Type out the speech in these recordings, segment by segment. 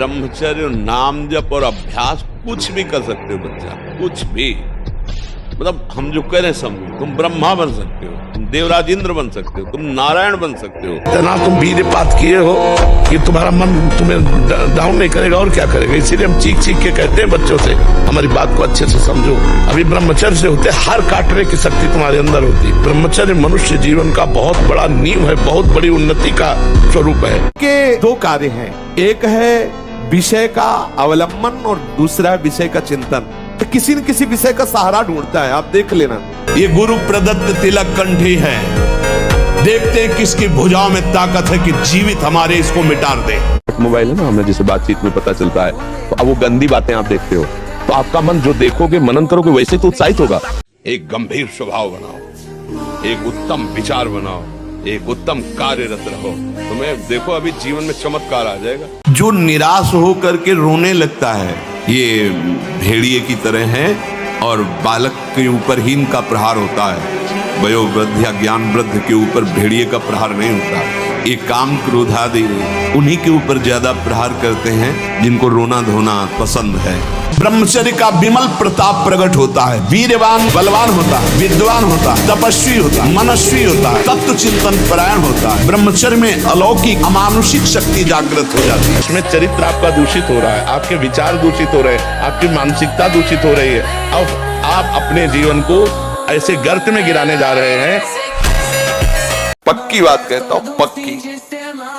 ब्रह्मचर्य, नाम जप और अभ्यास कुछ भी कर सकते हो बच्चा, कुछ भी। मतलब हम जो कह रहे हैं समझो, तुम ब्रह्मा बन सकते हो, तुम देवराज इंद्र बन सकते हो, तुम नारायण बन सकते हो। इतना तुम वीर्यपात किए हो कि तुम्हारा मन तुम्हें डाउन नहीं करेगा और क्या करेगा। इसीलिए हम चीख चीख के कहते हैं बच्चों से, हमारी बात को अच्छे से समझो। अभी ब्रह्मचर्य से होते हार काटने की शक्ति तुम्हारे अंदर होती है। ब्रह्मचर्य मनुष्य जीवन का बहुत बड़ा नींव है, बहुत बड़ी उन्नति का स्वरूप है। के दो कार्य हैं, एक है विषय का अवलंबन और दूसरा विषय का चिंतन। किसी न किसी विषय का सहारा ढूंढता है, आप देख लेना। ये गुरु प्रदत्त तिलक कंठी है, देखते हैं किसकी भुजाओं में ताकत है कि जीवित हमारे इसको मिटा दे। मोबाइल है ना, हमें जैसे बातचीत में पता चलता है, तो अब वो गंदी बातें आप देखते हो तो आपका मन जो देखोगे, मनन करोगे, वैसे तो उत्साहित होगा। एक गंभीर स्वभाव बनाओ, एक उत्तम विचार बनाओ, एक उत्तम कार्यरत रहो, तुम्हें देखो अभी जीवन में चमत्कार आ जाएगा। जो निराश हो करके रोने लगता है, ये भेड़िए की तरह है और बालक के ऊपर ही इनका प्रहार होता है। वयोवृद्ध या ज्ञान वृद्ध के ऊपर भेड़िए का प्रहार नहीं होता। ये काम क्रोधादि उन्हीं के ऊपर ज्यादा प्रहार करते हैं जिनको रोना धोना पसंद है। ब्रह्मचर्य का विमल प्रताप प्रकट होता है, वीरवान बलवान होता है, विद्वान होता है, तपस्वी होता है, मनस्वी होता है, तत्व चिंतन परायण होता है। ब्रह्मचर्य में अलौकिक अमानुषिक शक्ति जागृत हो जाती है। इसमें चरित्र आपका दूषित हो रहा है, आपके विचार दूषित हो रहे हैं, आपकी मानसिकता दूषित हो रही है। अब आप अपने जीवन को ऐसे गर्त में गिराने जा रहे हैं। पक्की बात कहता हूं, पक्की।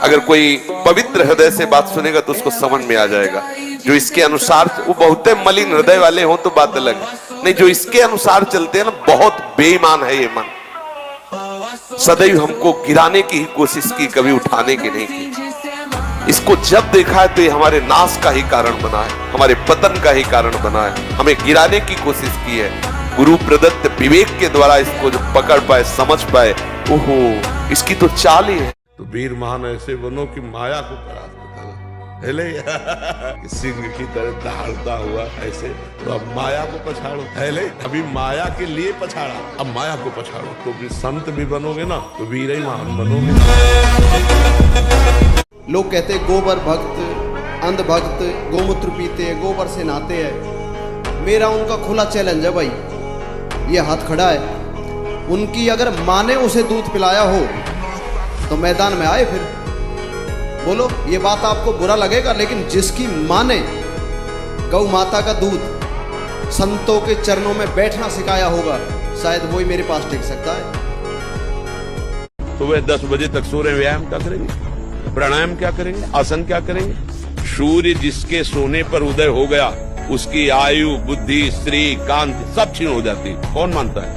अगर कोई पवित्र हृदय से बात सुनेगा तो उसको समझ में आ जाएगा। जो इसके अनुसार, वो बहुत मलिन हृदय वाले हों तो बात अलग है, नहीं जो इसके अनुसार चलते हैं ना, बहुत बेईमान है ये मन। सदैव हमको गिराने की ही कोशिश की, कभी उठाने की नहीं की। इसको जब देखा है तो ये हमारे नाश का ही कारण बना है, हमारे पतन का ही कारण बना है, हमें गिराने की कोशिश की है। गुरु प्रदत्त विवेक के द्वारा इसको जो पकड़ पाए, समझ पाए, ओहो इसकी तो चाल ही है। तो वीर महान ऐसे बनो कि माया को परास्त करो। सिंह की तरह दहाड़ता हुआ ऐसे, तो अब माया को पछाड़ो। अभी माया के लिए पछाड़ा, अब माया को पछाड़ो। तो भी संत भी बनोगे ना तो वीर ही महान बनोगे। लोग कहते गोबर भक्त, अंध भक्त, गोमूत्र पीते, गोबर से नहाते हैं। मेरा उनका खुला चैलेंज है भाई, ये हाथ खड़ा है, उनकी अगर माँ ने उसे दूध पिलाया हो तो मैदान में आए। फिर बोलो, ये बात आपको बुरा लगेगा, लेकिन जिसकी माँ ने गौ माता का दूध संतों के चरणों में बैठना सिखाया होगा, शायद वही मेरे पास टिक सकता है। सुबह 10 बजे तक सो रहे, व्यायाम क्या करेंगे, प्राणायाम क्या करेंगे, आसन क्या करेंगे। सूर्य जिसके सोने पर उदय हो गया, उसकी आयु, बुद्धि, स्त्री, कांति सब छीन हो जाती। कौन मानता है?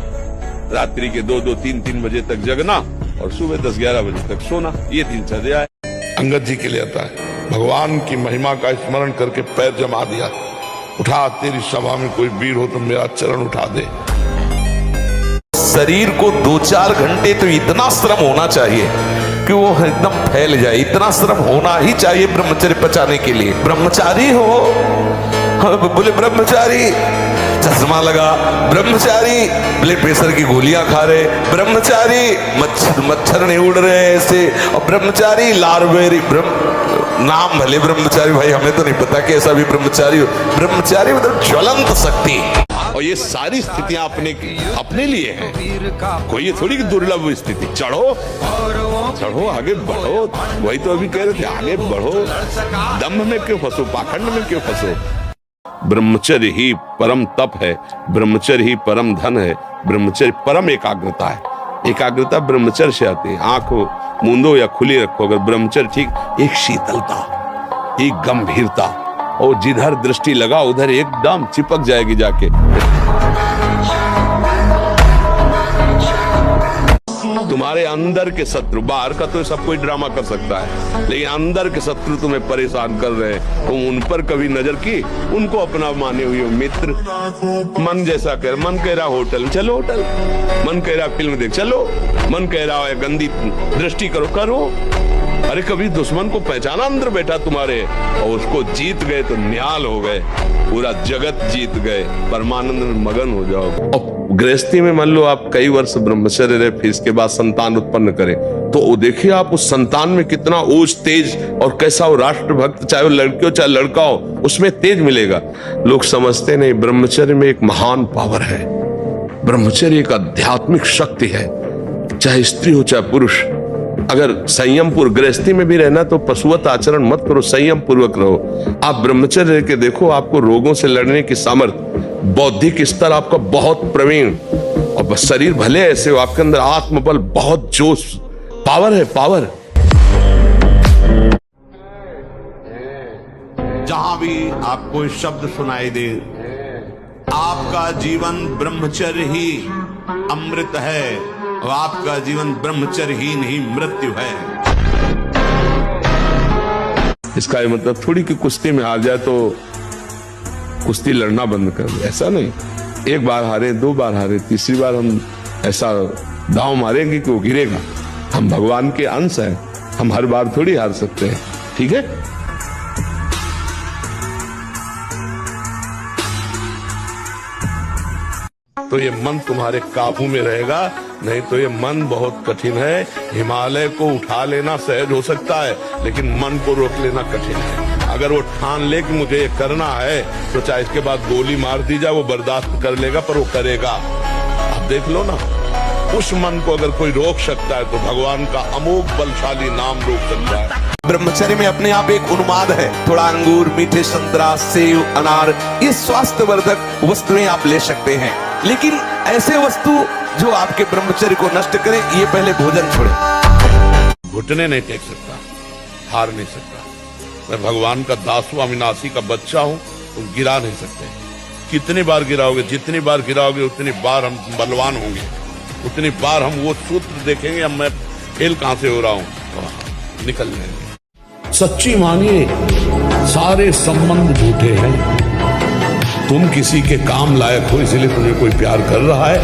रात्रि के 2-2, 3-3 बजे तक जगना और सुबह 10-11 बजे तक सोना, ये दिनचर्या है। अंगद जी के लिए आता है, भगवान की महिमा का स्मरण करके पैर जमा दिया, उठा तेरी सभा में कोई वीर हो तो मेरा चरण उठा दे। शरीर को 2-4 घंटे तो इतना श्रम होना चाहिए कि वो एकदम फैल जाए, इतना श्रम होना ही चाहिए ब्रह्मचर्य पचाने के लिए। ब्रह्मचारी हो, बोले ब्रह्मचारी चश्मा लगा, ब्रह्मचारी ब्लड प्रेशर की गोलियां खा रहे, ब्रह्मचारी मच्छर नहीं उड़ रहे ऐसे, और ब्रह्मचारी लारवेरी नाम भले ब्रह्मचारी, भाई हमें तो नहीं पता कि ऐसा भी ब्रह्मचारी हो। ब्रह्मचारी मतलब ज्वलंत शक्ति। और ये सारी स्थितियां अपने लिए हैं, कोई ये थोड़ी कि दुर्लभ स्थिति। चढ़ो, आगे बढ़ो। वही तो अभी कह रहे थे, आगे बढ़ो, दम्भ में क्यों फंसो, पाखंड में क्यों फंसो। ब्रह्मचर्य ही परम तप है, ब्रह्मचर्य ही परम धन है, ब्रह्मचर्य परम एकाग्रता है। एकाग्रता ब्रह्मचर्य से आती है। आंख मूंदो या खुली रखो अगर ब्रह्मचर्य ठीक, एक शीतलता, एक गंभीरता, और जिधर दृष्टि लगा उधर एकदम चिपक जाएगी जाके। तुम्हारे अंदर के शत्रु, बाहर का तो सब कोई ड्रामा कर सकता है, लेकिन अंदर के शत्रु तुम्हें परेशान कर रहे हैं, तुम उन पर कभी नजर की, उनको अपना माने हुए मित्र। मन जैसा कह, मन कह रहा होटल चलो, होटल, मन कह रहा फिल्म देख चलो, मन कह रहा है गंदी दृष्टि करो। अरे कभी दुश्मन को पहचाना अंदर बैठा तुम्हारे, और उसको जीत गए तो निहाल हो गए, पूरा जगत जीत गए, परमानंद में मगन हो जाओ। गृहस्थी में मान लो आप कई वर्ष ब्रह्मचर्य रहे, फिर इसके बाद संतान उत्पन्न करें, तो वो देखिए आप उस संतान में कितना ओज तेज और कैसा वो राष्ट्रभक्त, चाहे वो लड़की हो चाहे लड़का हो, उसमें तेज मिलेगा। लोग समझते नहीं, ब्रह्मचर्य में एक महान पावर है। ब्रह्मचर्य एक आध्यात्मिक शक्ति है, चाहे स्त्री हो चाहे पुरुष। अगर संयम पूर्वक गृहस्थी में भी रहना तो पशुवत आचरण मत करो, संयम पूर्वक रहो। आप ब्रह्मचर्य के देखो, आपको रोगों से लड़ने की सामर्थ्य, बौद्धिक स्तर आपका बहुत प्रवीण, और शरीर भले ऐसे हो, आपके अंदर आत्मबल, बहुत जोश, पावर है, पावर। जहां भी आपको शब्द सुनाई दे, आपका जीवन ब्रह्मचर्य ही अमृत है और आपका जीवन ब्रह्मचर्य ही नहीं मृत्यु है। इसका ये मतलब थोड़ी कि कुश्ती में हार जाए तो कुश्ती लड़ना बंद कर दे, ऐसा नहीं। एक बार हारे, दो बार हारे, तीसरी बार हम ऐसा दांव मारेंगे कि वो गिरेगा। हम भगवान के अंश हैं, हम हर बार थोड़ी हार सकते हैं, ठीक है। तो ये मन तुम्हारे काबू में रहेगा, नहीं तो ये मन बहुत कठिन है। हिमालय को उठा लेना सहज हो सकता है, लेकिन मन को रोक लेना कठिन है। अगर वो ठान ले कि मुझे ये करना है, तो चाहे इसके बाद गोली मार दी जाए, वो बर्दाश्त कर लेगा, पर वो करेगा। आप देख लो ना, उस मन को अगर कोई रोक सकता है तो भगवान का अमोघ बलशाली नाम रोक सकता है। ब्रह्मचर्य में अपने आप एक उन्माद है। थोड़ा अंगूर, मीठे संतरा, सेव, अनार, ये स्वास्थ्यवर्धक वस्तुएं आप ले सकते हैं, लेकिन ऐसे वस्तु जो आपके ब्रह्मचर्य को नष्ट करे, ये पहले भोजन छोड़े। घुटने नहीं टेक सकता, हार नहीं सकता। मैं भगवान का दास हूं, अविनाशी का बच्चा हूं, तुम गिरा नहीं सकते। कितनी बार गिराओगे, जितनी बार गिराओगे उतनी बार हम बलवान होंगे, उतनी बार हम वो सूत्र देखेंगे, अब मैं फेल कहां से हो रहा हूं, निकल जाएंगे। सच्ची मानिए, सारे संबंध झूठे हैं। तुम किसी के काम लायक हो इसलिए तुम्हें कोई प्यार कर रहा है,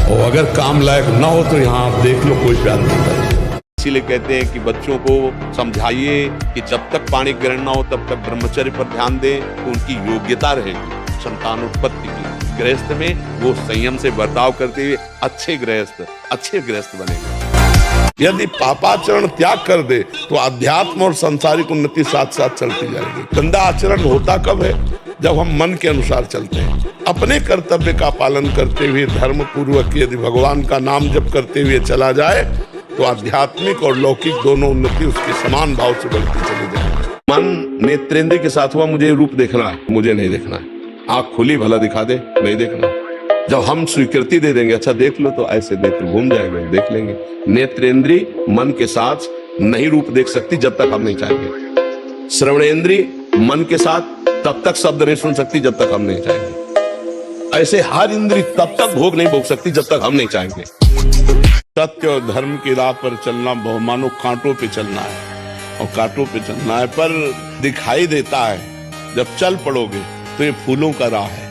और अगर काम लायक ना हो तो यहाँ आप देख लो कोई प्यार नहीं कर रहा। इसीलिए कहते हैं कि बच्चों को समझाइए कि जब तक पाणी ग्रहण ना हो तब तक ब्रह्मचर्य पर ध्यान दें, तो उनकी योग्यता रहेगी संतान उत्पत्ति की। गृहस्थ में वो संयम से बर्ताव करते हुए अच्छे गृहस्थ बनेंगे। यदि पापाचरण त्याग कर दे तो अध्यात्म और सांसारिक उन्नति साथ साथ चलती जाएगी। गंदा आचरण होता कब है? जब हम मन के अनुसार चलते हैं। अपने कर्तव्य का पालन करते हुए धर्म पूर्वक यदि भगवान का नाम जप करते हुए चला जाए तो आध्यात्मिक और लौकिक दोनों उन्नति उसके समान भाव से बढ़ती चली जाएगी। मन नेत्रेंद्र के साथ हुआ, मुझे रूप देखना है, मुझे नहीं देखना है। आंख खुली भला दिखा दे, नहीं देखना। जब हम स्वीकृति दे देंगे, अच्छा देख लो, तो ऐसे देख लो, घूम जाएगा, देख लेंगे। नेत्रेंद्री मन के साथ नहीं रूप देख सकती जब तक हम नहीं चाहेंगे। श्रवणेंद्री मन के साथ तब तक शब्द नहीं सुन सकती जब तक हम नहीं चाहेंगे। ऐसे हर इंद्री तब तक भोग नहीं भोग सकती जब तक हम नहीं चाहेंगे। सत्य और धर्म की राह पर चलना मानो कांटों पे चलना है, और कांटों पे चलना है, पर दिखाई देता है। जब चल पड़ोगे तो ये फूलों का राह है,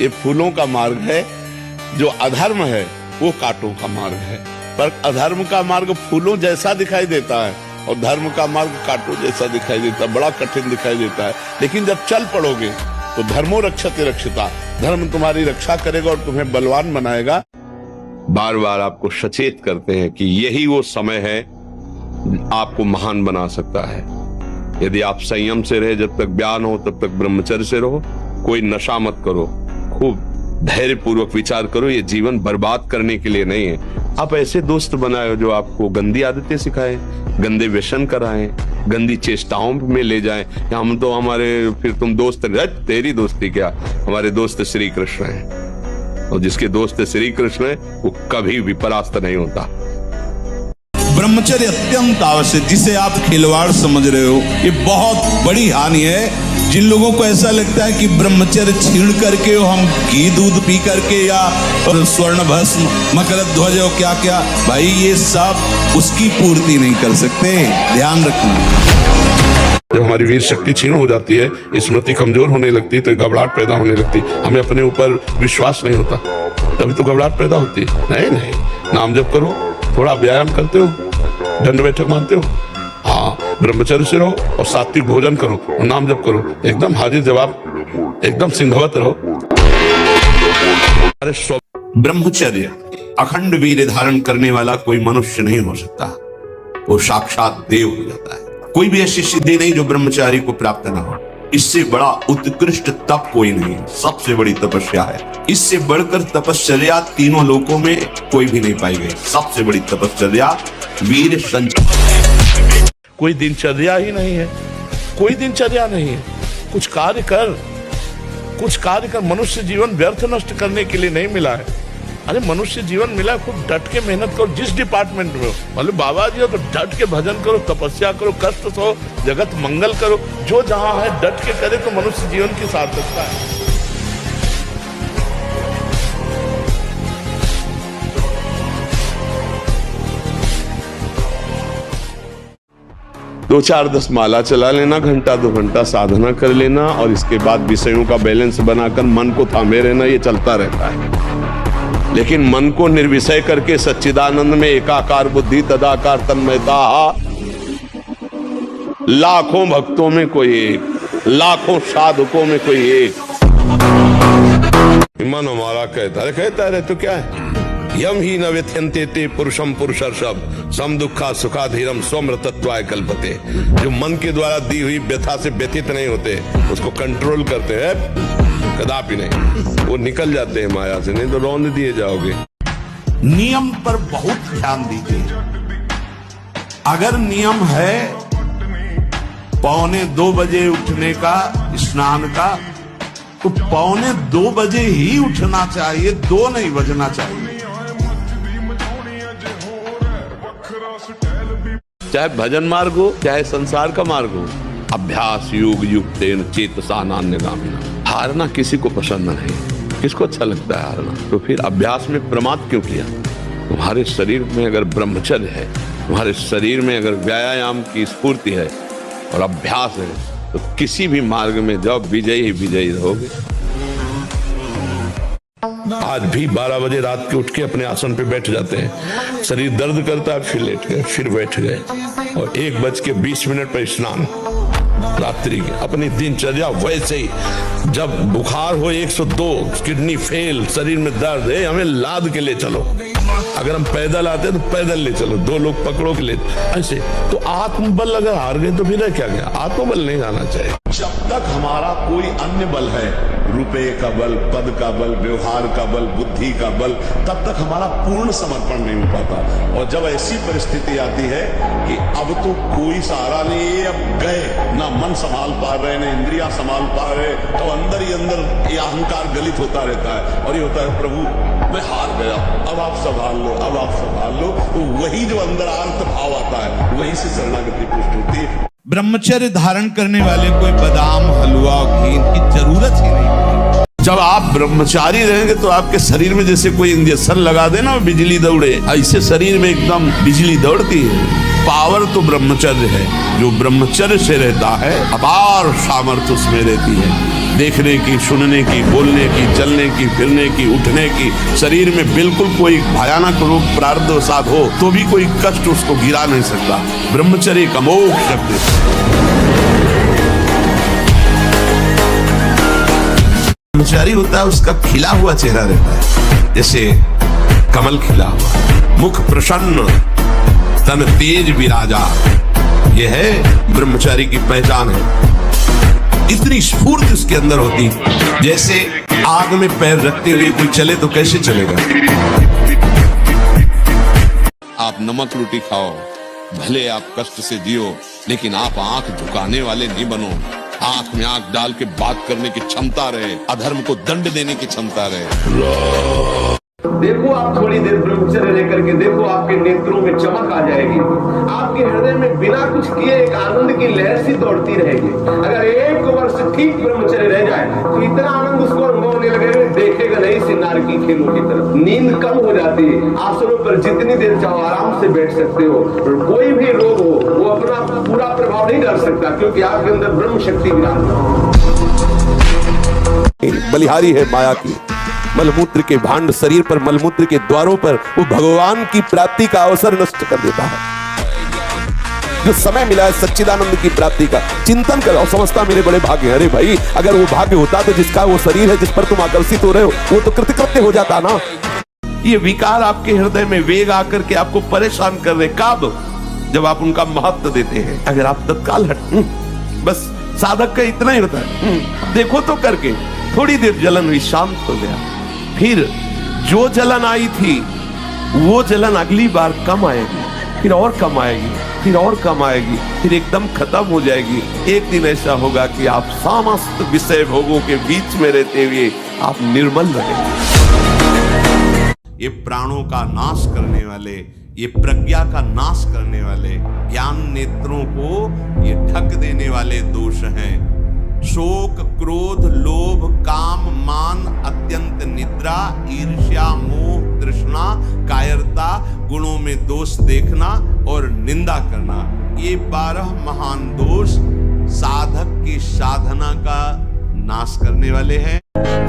ये फूलों का मार्ग है। जो अधर्म है वो कांटों का मार्ग है, पर अधर्म का मार्ग फूलों जैसा दिखाई देता है और धर्म का मार्ग कांटों जैसा दिखाई देता है, बड़ा कठिन दिखाई देता है। लेकिन जब चल पड़ोगे तो धर्मो रक्षते रक्षिता, धर्म तुम्हारी रक्षा करेगा और तुम्हें बलवान बनाएगा। बार बार आपको सचेत करते हैं कि यही वो समय है आपको महान बना सकता है। यदि आप संयम से रहे, जब तक ज्ञान हो तब तक ब्रह्मचर्य से रहो, कोई नशा मत करो, खूब धैर्य पूर्वक विचार करो। ये जीवन बर्बाद करने के लिए नहीं है। आप ऐसे दोस्त बनाए जो आपको गंदी आदतें सिखाएं, गंदे व्यसन कराएं, गंदी चेष्टाओं में ले जाएं। हम तो हमारे फिर तुम दोस्त, तेरी दोस्ती क्या, हमारे दोस्त श्री कृष्ण हैं, और जिसके दोस्त श्री कृष्ण है वो कभी भी परास्त नहीं होता। ब्रह्मचर्य अत्यंत आवश्यक, जिसे आप खिलवाड़ समझ रहे हो, ये बहुत बड़ी हानि है। जिन लोगों को ऐसा लगता है कि ब्रह्मचर्य छीन करके हम घी दूध पी करके या स्वर्ण भस्म, मकर ध्वज और क्या क्या, भाई ये सब उसकी पूर्ति नहीं कर सकते, ध्यान रखना। जब हमारी वीर शक्ति क्षीण हो जाती है, स्मृति कमजोर होने लगती है, तो घबराहट पैदा होने लगती है, हमें अपने ऊपर विश्वास नहीं होता, तभी तो घबराहट पैदा होती है। नहीं, नाम जप करो, थोड़ा व्यायाम करते हो, दंड बैठक मानते हो, हाँ, ब्रह्मचर्य से रहो और सात्विक भोजन करो और नाम जप करो, एकदम हाजिर जवाब, एकदम सिंहवत रहो। अरे ब्रह्मचर्य अखंड वीर्य धारण करने वाला कोई मनुष्य नहीं हो सकता, वो साक्षात देव हो जाता है। कोई भी ऐसी सिद्धि नहीं जो ब्रह्मचारी को प्राप्त ना हो। इससे बड़ा उत्कृष्ट तप कोई नहीं, सबसे बड़ी तपस्या है। इससे बढ़कर तपश्चर्या तीनों लोकों में कोई भी नहीं पाई गई। सबसे बड़ी तपश्चर्या वीर संचय। कोई दिनचर्या ही नहीं है, कोई दिनचर्या नहीं है। कुछ कार्य कर, कुछ कार्य कर। मनुष्य जीवन व्यर्थ नष्ट करने के लिए नहीं मिला है। अरे मनुष्य जीवन मिला है, खूब डट के मेहनत करो जिस डिपार्टमेंट में हो। मतलब बाबा जी हो तो डट के भजन करो, तपस्या करो, कष्ट सहो, जगत मंगल करो। जो जहां है डट के करे तो मनुष्य जीवन की सार्थकता है। दो चार 10 माला चला लेना, घंटा 2 घंटा साधना कर लेना, और इसके बाद विषयों का बैलेंस बनाकर मन को थामे रहना, ये चलता रहता है। लेकिन मन को निर्विषय करके सच्चिदानंद में एकाकार बुद्धि तदाकार तन्मयता, लाखों भक्तों में कोई एक, लाखों साधकों में कोई एक। मन हमारा कहता रहे तो क्या है? यम ही न व्यथ्यन्ते ते पुरुषम पुरुषर्षभ सम दुखा सुखा धीरम स्वमृतत्वाय कल्पते। जो मन के द्वारा दी हुई व्यथा से व्यथित नहीं होते, उसको कंट्रोल करते हैं, कदापि नहीं, वो निकल जाते हैं माया से, नहीं तो रौंद दिए जाओगे। नियम पर बहुत ध्यान दीजिए। अगर नियम है 1:45 बजे उठने का, स्नान का, तो 1:45 बजे ही उठना चाहिए, 2 नहीं बजना चाहिए। चाहे भजन मार्ग हो, चाहे संसार का मार्ग हो, अभ्यास योग युक्तेन चेतसा नान्यगामिना। हारना किसी को पसंद नहीं, किसको अच्छा लगता है हारना? तो फिर अभ्यास में प्रमाद क्यों किया? तुम्हारे शरीर में अगर ब्रह्मचर्य है, तुम्हारे शरीर में अगर व्यायाम की स्फूर्ति है और अभ्यास है, तो किसी भी मार्ग में जाओ, विजयी ही विजयी रहोगे। आज भी 12 बजे रात के उठ के अपने आसन पे बैठ जाते हैं, शरीर दर्द करता है, फिर लेट गए, फिर बैठ गए, और 1:20 पर स्नान रात्रि की। अपनी दिनचर्या वैसे ही, जब बुखार हो 102, किडनी फेल, शरीर में दर्द है, हमें लाद के ले चलो। अगर हम पैदल आते तो पैदल ले चलो, 2 लोग पकड़ो के ले, ऐसे। तो आत्मबल अगर हार गए तो फिर क्या गया? आत्मबल नहीं आना चाहिए। जब तक हमारा कोई अन्य बल है, रुपए का बल, पद का बल, व्यवहार का बल, बुद्धि का बल, तब तक हमारा पूर्ण समर्पण नहीं हो पाता। और जब ऐसी परिस्थिति आती है कि अब तो कोई सहारा नहीं, अब गए, ना मन संभाल पा रहे, ना इंद्रियां संभाल पा रहे, तो अंदर ही अंदर ये अहंकार गलित होता रहता है, और ये होता है प्रभु मैं हार गया, अब आप संभाल लो, अब आप संभाल लो। तो वही जो अंदर आर्त भाव आता है, वहीं से शरणागति पुष्ट होती है। ब्रह्मचर्य धारण करने वाले कोई बादाम हलवा घी की जरूरत ही नहीं। जब आप ब्रह्मचारी रहेंगे तो आपके शरीर में जैसे कोई इंजेक्शन लगा देना, बिजली दौड़े, ऐसे शरीर में एकदम बिजली दौड़ती है। पावर तो ब्रह्मचर्य है। जो ब्रह्मचर्य से रहता है, अपार सामर्थ्य उसमें रहती है, देखने की, सुनने की, बोलने की, चलने की, फिरने की, उठने की। शरीर में बिल्कुल कोई भयानक रोग प्रारब्ध साध हो तो भी कोई कष्ट उसको गिरा नहीं सकता। ब्रह्मचर्य का अमोघ शक्ति। ब्रह्मचारी होता है, उसका खिला हुआ चेहरा रहता है, जैसे कमल खिला हुआ, मुख प्रसन्न, तन तेज विराजा। यह है ब्रह्मचारी की पहचान है। इतनी स्फूर्ति उसके अंदर होती, जैसे आग में पैर रखते हुए कोई चले तो कैसे चलेगा। आप नमक रोटी खाओ, भले आप कष्ट से जियो, लेकिन आप आंख झुकाने वाले नहीं बनो। आंख में आंख डाल के बात करने की क्षमता रहे, अधर्म को दंड देने की क्षमता रहे। देखो आप थोड़ी देर ब्रह्मचर्य लेकर के देखो, आपके नेत्रों में चमक आ जाएगी, आपके हृदय में बिना कुछ किए एक आनंद की लहर सी दौड़ती रहेगी। अगर 1 वर्ष ठीक ब्रह्मचर्य रह जाए तो इतना आनंद उसको अनुभव होने लगेगा, देखेगा नहीं सिन्नार की खेलों की तरफ। नींद कम हो जाती है, आसनों पर जितनी देर चाहो आराम से बैठ सकते हो। कोई भी रोग हो वो अपना पूरा प्रभाव नहीं डाल सकता, क्योंकि आपके अंदर ब्रह्म शक्ति विराजमान। बलिहारी है माया की। मलमूत्र के भांड शरीर पर, मलमूत्र के द्वारों पर वो भगवान की प्राप्ति का अवसर नष्ट कर देता है। जो समय मिला है सच्चिदानंद की प्राप्ति का चिंतन करो। समझता मेरे बड़े भाग्य, अरे भाई अगर वो भाग्य होता तो जिसका वो शरीर है जिस पर तुम आकर्षित हो रहे हो वो तो कृतकृत्य हो जाता ना। ये विकार आपके हृदय में वेग आकर के आपको परेशान कर रहे, कब? जब आप उनका महत्व देते हैं। अगर आप तत्काल हट, बस साधक का इतना ही होता है, देखो तो करके थोड़ी देर जलन हुई, शांत हो गया, फिर जो जलन आई थी वो जलन अगली बार कम आएगी, फिर और कम आएगी, फिर और कम आएगी, फिर एकदम खत्म हो जाएगी। एक दिन ऐसा होगा कि आप समस्त विषय भोगों के बीच में रहते हुए आप निर्मल रहेंगे। ये प्राणों का नाश करने वाले, ये प्रज्ञा का नाश करने वाले, ज्ञान नेत्रों को ये ढक देने वाले दोष हैं। शोक, क्रोध, लोभ, काम, मान, अत्यंत निद्रा, ईर्ष्या, मोह, तृष्णा, कायरता, गुणों में दोष देखना और निंदा करना, ये 12 महान दोष साधक की साधना का नाश करने वाले हैं।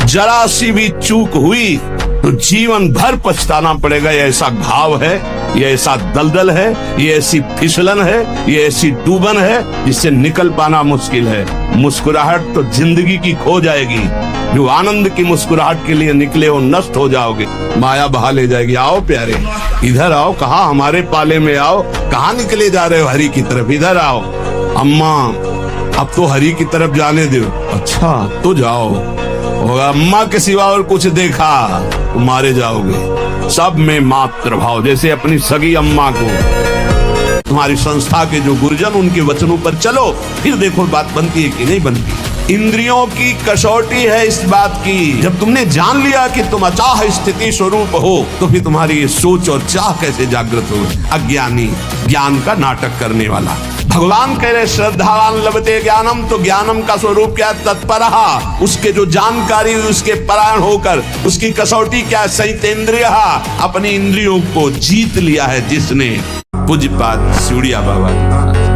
जरा सी भी चूक हुई तो जीवन भर पछताना पड़ेगा। ये ऐसा घाव है, ये ऐसा दलदल है, ये ऐसी फिसलन है, ये ऐसी डूबन है जिससे निकल पाना मुश्किल है। मुस्कुराहट तो जिंदगी की खो जाएगी। जो आनंद की मुस्कुराहट के लिए निकले हो नष्ट हो जाओगे, माया बहा ले जाएगी। आओ प्यारे, इधर आओ, कहा हमारे पाले में आओ, कहाँ निकले जा रहे हो हरि की तरफ, इधर आओ। अम्मा अब तो हरि की तरफ जाने दो। अच्छा तो जाओ, और अम्मा के सिवा और कुछ देखा तो मारे जाओगे। सब में मात्र भाव, जैसे अपनी सगी अम्मा को, तुम्हारी संस्था के जो गुरुजन उनके वचनों पर चलो, फिर देखो बात बनती है कि नहीं बनती। इंद्रियों की कसौटी है इस बात की, जब तुमने जान लिया कि तुम अचाह स्थिति स्वरूप हो तो फिर तुम्हारी सोच और चाह कैसे जागृत हो। अज्ञानी ज्ञान का नाटक करने वाला। भगवान कह रहे श्रद्धावान लभते ज्ञानम, तो ज्ञानम का स्वरूप क्या? तत्परहा, उसके जो जानकारी उसके परायण होकर, उसकी कसौटी क्या? संयतेन्द्रिय, अपनी इंद्रियों को जीत लिया है जिसने। पूज्यपाद सूड़िया बाबा,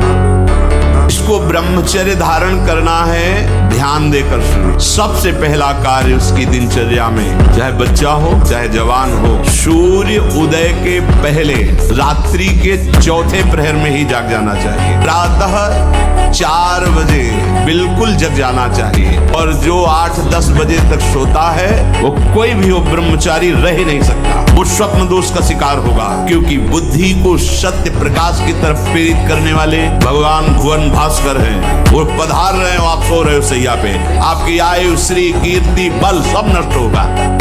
इसको ब्रह्मचर्य धारण करना है ध्यान देकर शुरू। सबसे पहला कार्य उसकी दिनचर्या में, चाहे बच्चा हो चाहे जवान हो, सूर्य उदय के पहले रात्रि के चौथे प्रहर में ही जाग जाना चाहिए। प्रातः 4 बजे बिल्कुल जग जाना चाहिए। और जो 8-10 बजे तक सोता है वो कोई भी हो ब्रह्मचारी रह ही नहीं सकता। वो स्वप्न दोष का शिकार होगा, क्योंकि बुद्धि को सत्य प्रकाश की तरफ प्रेरित करने वाले भगवान भुवन भास्कर हैं। वो पधार रहे हो, आप सो रहे हो सैया पे, आपकी आयु, श्री, कीर्ति, बल सब नष्ट होगा।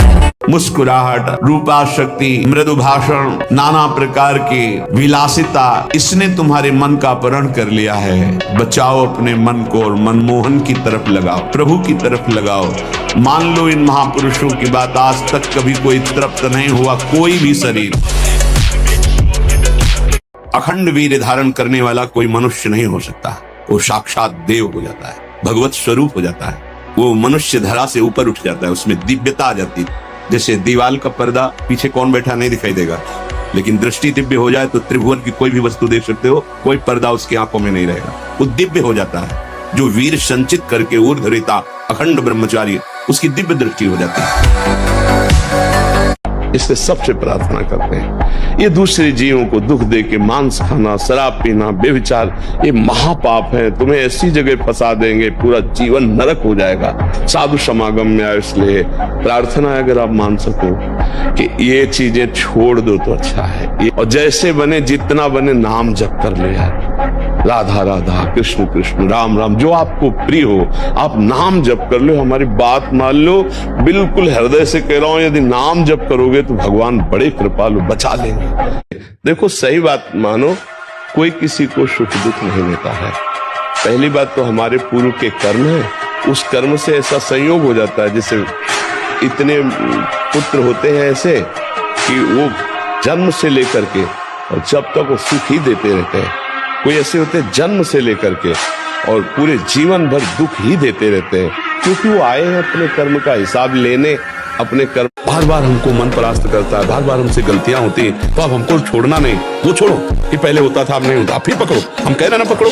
मुस्कुराहट, रूपाशक्ति, मृदु भाषण, नाना प्रकार की विलासिता, इसने तुम्हारे मन का अपहरण कर लिया है। बचाओ अपने मन को और मनमोहन की तरफ लगाओ, प्रभु की तरफ लगाओ। मान लो इन महापुरुषों की बात, आज तक कभी कोई तृप्त नहीं हुआ कोई भी शरीर। अखंड वीर्य धारण करने वाला कोई मनुष्य नहीं हो सकता। वो साक्षात देव हो जाता है, भगवत स्वरूप हो जाता है। वो मनुष्य धरा से ऊपर उठ जाता है, उसमें दिव्यता आ जाती है। जैसे दीवाल का पर्दा, पीछे कौन बैठा नहीं दिखाई देगा, लेकिन दृष्टि दिव्य हो जाए तो त्रिभुवन की कोई भी वस्तु देख सकते हो, कोई पर्दा उसकी आंखों में नहीं रहेगा। वो दिव्य हो जाता है। जो वीर संचित करके ऊर्ध्वरेता अखंड ब्रह्मचारी, उसकी दिव्य दृष्टि हो जाती है। इससे सबसे प्रार्थना करते हैं, ये दूसरे जीवों को दुख दे के मांस खाना, शराब पीना, बेविचार, ये महापाप है। तुम्हें ऐसी जगह फंसा देंगे, पूरा जीवन नरक हो जाएगा। साधु समागम में आए, इसलिए प्रार्थना है अगर आप मान सको कि ये चीजें छोड़ दो तो अच्छा है। और जैसे बने जितना बने नाम जप कर ले यार, राधा राधा, कृष्ण कृष्ण, राम राम, जो आपको प्रिय हो आप नाम जप कर लो। हमारी बात मान लो, बिल्कुल हृदय से कह रहा हूं, यदि नाम जप करोगे तो भगवान बड़े कृपालु, बचा लेंगे। देखो सही बात मानो, कोई किसी को सुख दुख नहीं देता है। पहली बात तो हमारे पूर्व के कर्म है, उस कर्म से ऐसा संयोग हो जाता है। जैसे इतने पुत्र होते हैं ऐसे कि वो जन्म से लेकर के और जब तक वो सुख ही देते रहते हैं। कोई ऐसे होते हैं जन्म से लेकर के और पूरे जीवन भर दुख ही देते रहते हैं, क्योंकि वो आए हैं अपने कर्म का हिसाब लेने। अपने कर्म बार बार हमको मन परास्त करता है, बार बार हमसे गलतियां होती हैं, तो अब हमको छोड़ना नहीं। वो छोड़ो, ये पहले होता था अब नहीं होता, फिर पकड़ो। हम कह रहे ना पकड़ो।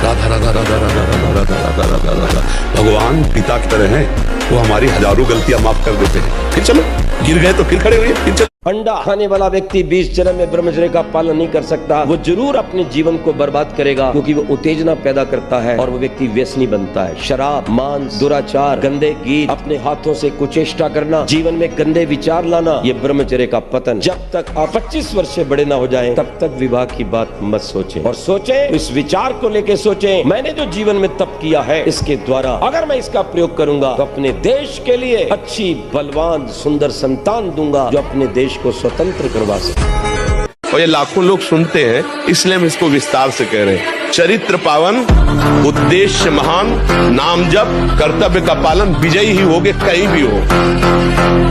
राधा राधा राधा राधा राधा राधा राधा राधा राधा। भगवान पिता की तरह हैं, वो हमारी हजारों गलतियां माफ कर देते हैं। फिर चलो, गिर गए तो फिर खड़े हुए, फिर चलो। अंडा खाने वाला व्यक्ति 20 जन्म में ब्रह्मचर्य का पालन नहीं कर सकता, वो जरूर अपने जीवन को बर्बाद करेगा, क्योंकि वो उत्तेजना पैदा करता है और वो व्यक्ति व्यसनी बनता है। शराब, मांस, दुराचार, गंदे गीत, अपने हाथों से कुचेष्टा करना, जीवन में गंदे विचार लाना, ये ब्रह्मचर्य का पतन। जब तक आप 25 वर्ष से बड़े ना हो जाएं, तब तक विवाह की बात मत सोचें, और सोचें तो इस विचार को लेके सोचें, मैंने जो जीवन में तप किया है इसके द्वारा अगर मैं इसका प्रयोग करूंगा तो अपने देश के लिए अच्छी, बलवान, सुंदर संतान दूंगा जो अपने देश को स्वतंत्र करवा सके। और ये लाखों लोग सुनते हैं, इसलिए हम इसको विस्तार से कह रहे हैं। चरित्र पावन, उद्देश्य महान, नाम जप, कर्तव्य का पालन, विजयी ही होगे कहीं भी हो।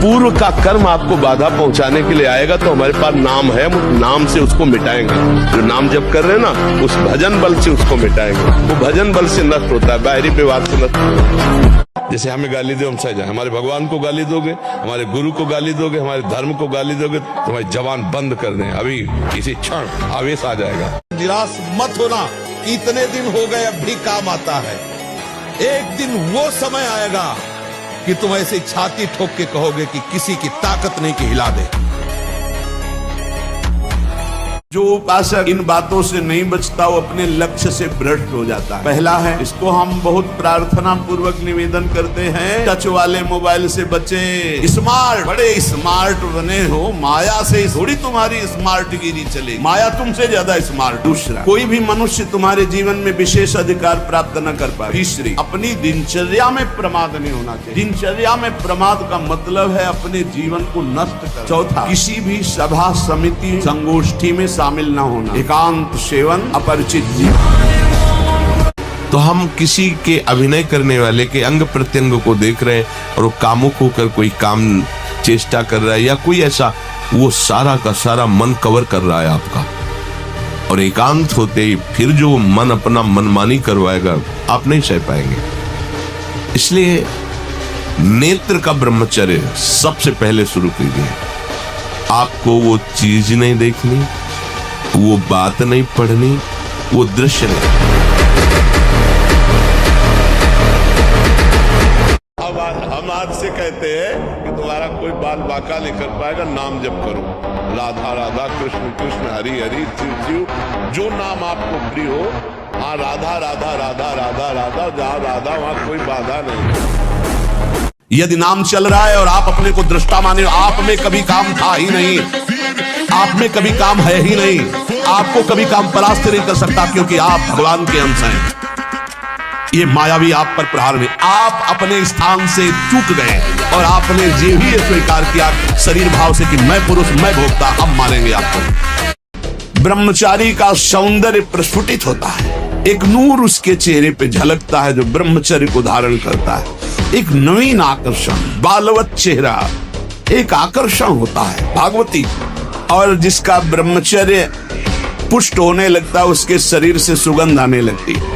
पूर्व का कर्म आपको बाधा पहुंचाने के लिए आएगा तो हमारे पास नाम है, हम नाम से उसको मिटाएंगे। जो नाम जप कर रहे हैं ना, उस भजन बल से उसको मिटाएंगे। वो भजन बल से नष्ट होता है, बाहरी विवाद से नष्ट होता है। जैसे हमें गाली दो, हम सह जाए, हमारे भगवान को गाली दोगे, हमारे गुरु को गाली दोगे, हमारे धर्म को गाली दोगे, तो हमारी जबान बंद कर दें, अभी किसी क्षण आवेश आ जाएगा। निराश मत होना, इतने दिन हो गए अब भी काम आता है। एक दिन वो समय आएगा कि तुम ऐसे छाती ठोक के कहोगे कि किसी की ताकत नहीं कि हिला दे। जो उपासक इन बातों से नहीं बचता वो अपने लक्ष्य से भ्रष्ट हो जाता है। पहला है, इसको हम बहुत प्रार्थना पूर्वक निवेदन करते हैं, टच वाले मोबाइल से बचे। स्मार्ट, बड़े स्मार्ट बने हो, माया से थोड़ी तुम्हारी स्मार्ट गिरी चलेगी, माया तुमसे ज्यादा स्मार्ट। दूसरा, कोई भी मनुष्य तुम्हारे जीवन में विशेष अधिकार प्राप्त न कर पाए। तीसरी, अपनी दिनचर्या में प्रमाद नहीं होना चाहिए। दिनचर्या में प्रमाद का मतलब है अपने जीवन को नष्ट कर। चौथा, किसी भी सभा, समिति, संगोष्ठी में शामिल न होना। एकांत सेवन, अपरिचित जीवन। तो हम किसी के अभिनय करने वाले के अंग प्रत्यंग को देख रहे हैं और वो कामुक होकर कोई काम चेष्टा कर रहा है या कोई ऐसा, वो सारा का सारा मन कवर कर रहा है आपका। और एकांत होते ही फिर जो मन अपना मनमानी करवाएगा आप नहीं सह पाएंगे। इसलिए नेत्र का ब्रह्मचर्य सबसे पहले शुरू कीजिए। आपको वो चीज नहीं देखनी, वो बात नहीं पढ़नी, वो दृश्य नहीं। अब हम आज से कहते हैं कि तुम्हारा कोई बाल बाका नहीं कर पाएगा, नाम जप करो, राधा राधा, कृष्ण कृष्ण, हरि हरि, शिव शिव, जो नाम आपको प्रिय हो। हाँ, राधा राधा राधा राधा राधा, जहाँ राधा वहाँ कोई बाधा नहीं। यदि नाम चल रहा है और आप अपने को दृष्टा माने, आप में कभी काम था ही नहीं, आप में कभी काम है ही नहीं, आपको कभी काम परास्त नहीं कर सकता, क्योंकि आप भगवान के अंश हैं। ये मायावी आप पर प्रहार नहीं, आप अपने स्थान से चूक गए और आपने ये भी स्वीकार किया शरीर भाव से कि मैं पुरुष, मैं भोक्ता। अब मानेंगे आपको। ब्रह्मचारी का सौंदर्य प्रस्फुटित होता है, एक नूर उसके चेहरे पे झलकता है जो ब्रह्मचर्य को धारण करता है। एक नवीन आकर्षण, बालवत चेहरा, एक आकर्षण होता है भागवती। और जिसका ब्रह्मचर्य पुष्ट होने लगता है, उसके शरीर से सुगंध आने लगती है।